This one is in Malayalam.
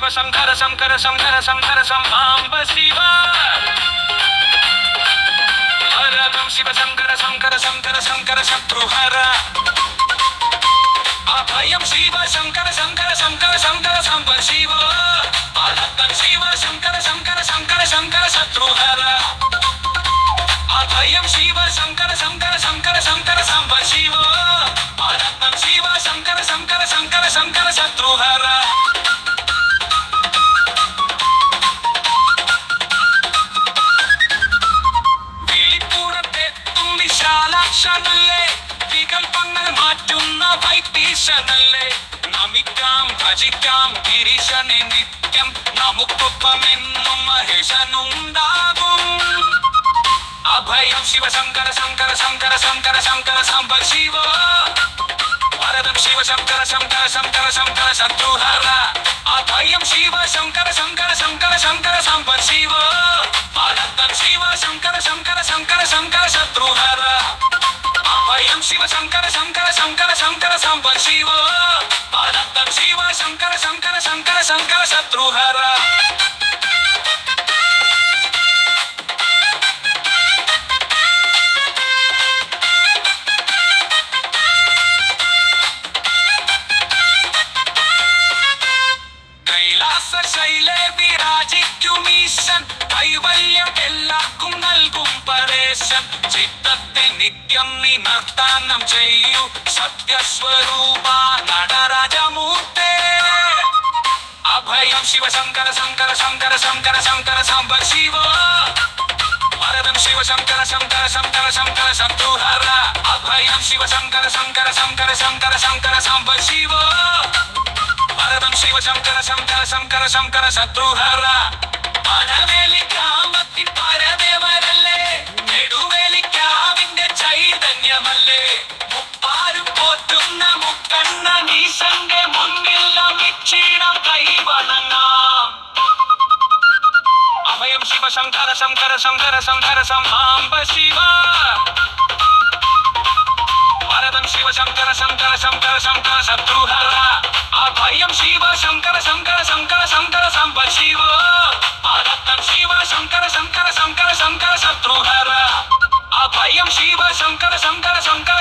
ಶಿವ ಶಂಕರ ಶಂಕರ ಶಂಕರ ಶಂಕರ ಸಾಂಬ ಶಿವ ಹರಂ ಶಿವ ಶಂಕರ ಶಂಕರ ಶಂಕರ ಶಂಕರ ಶತ್ರುಹರ ಅಭಯಂ ಶಿವ ಶಂಕರ ಶಂಕರ ಶಂಕರ ಶಂಕರ ಸಾಂಬ ಶಿವ ಹರಂ ಶಿವ ಶಂಕರ ಶಂಕರ ಶಂಕರ ಶಂಕರ ಶತ್ರುಹರ ಅಭಯಂ ಶಿವ ಶಂಕರ ಶಂಕರ ಶಂಕರ ಶಂಕರ ಸಾಂಬ ಶಿವ ಹರಂ ಶಿವ ಶಂಕರ ಶಂಕರ ಶಂಕರ ಶಂಕರ ಶತ್ರುಹರ വിശാലാക്ഷനല്ലേ വികൽപ്പങ്ങൾ മാറ്റുന്ന വൈത്തീശനല്ലേ നമിക്കാം ഭജിക്കാം ഗിരീശനെ നിത്യം നമുക്കൊപ്പമെന്നും മഹേശനുണ്ടാകും അഭയം ശിവ ശങ്കര ശങ്കര ശങ്കര ശങ്കര ശങ്കര സാംബ ശിവ വരദം ശിവ ശങ്കര ശങ്കര ശങ്കര ശങ്കര ശത്രുഹര അഭയം ശിവ ശങ്കര ശങ്കര ശങ്കര ശങ്കര സാംബ ശിവ വരദം ശിവ ശങ്കര ശങ്കര ശങ്കര ശങ്കര ശത്രുഹര അഭയം ശിവ ശങ്കര ശങ്കര ശങ്കര ശങ്കര സാംബ ശിവ വരദം ശിവ ശങ്കര ശങ്കര ശങ്കര ശങ്കര ശത്രുഹര ശൈലേ വിരാജിക്കുമീശൻ കൈവല്യം എല്ലാവർക്കും നൽകും പരേശൻ ചിത്തത്തെ നിത്യം നിമർത്താനം ചെയ്യൂ സത്യസ്വരൂപ നടരാജമൂർത്തേ അഭയം ശിവ ശങ്കര ശങ്കര ശങ്കര ശങ്കര ശങ്കര സാംബ ശിവ വരദം ശിവ ശങ്കര ശങ്കര ശങ്കര ശങ്കര ശത്രുഹര അഭയം ശിവ ശങ്കര ശങ്കര ശങ്കര ശങ്കര ശങ്കര സാംബ ശിവ വരദം ശിവ ശങ്കര ശങ്കര ശങ്കര ശങ്കര ശത്രുഹര പനവേലിക്കാമത്തിൻ പരദേവരല്ലേ നെടുവേലിക്കാവിന്റെ ചൈതന്യമല്ലേ മുപ്പാരും പോറ്റുന്ന മുക്കണ്ണ നീശന്റെ മുന്നിൽ നമിച്ചിടം കൈവണങ്ങാം അഭയം ശിവ ശങ്കര ശങ്കര ശങ്കര ശങ്കര സാംബ ശിവ വരദം ശിവ ശങ്കര ശങ്കര ശങ്കര ശങ്കര ശത്രുഹര അഭയം ശിവ ശങ്കര ശങ്കര ശങ്കര ശങ്കര സാംബ ശിവ വരദം ശിവ ശങ്കര ശങ്കര ശങ്കര ശങ്കര ശത്രുഹര അഭയം ശിവ ശങ്കര ശങ്കര ശങ്കര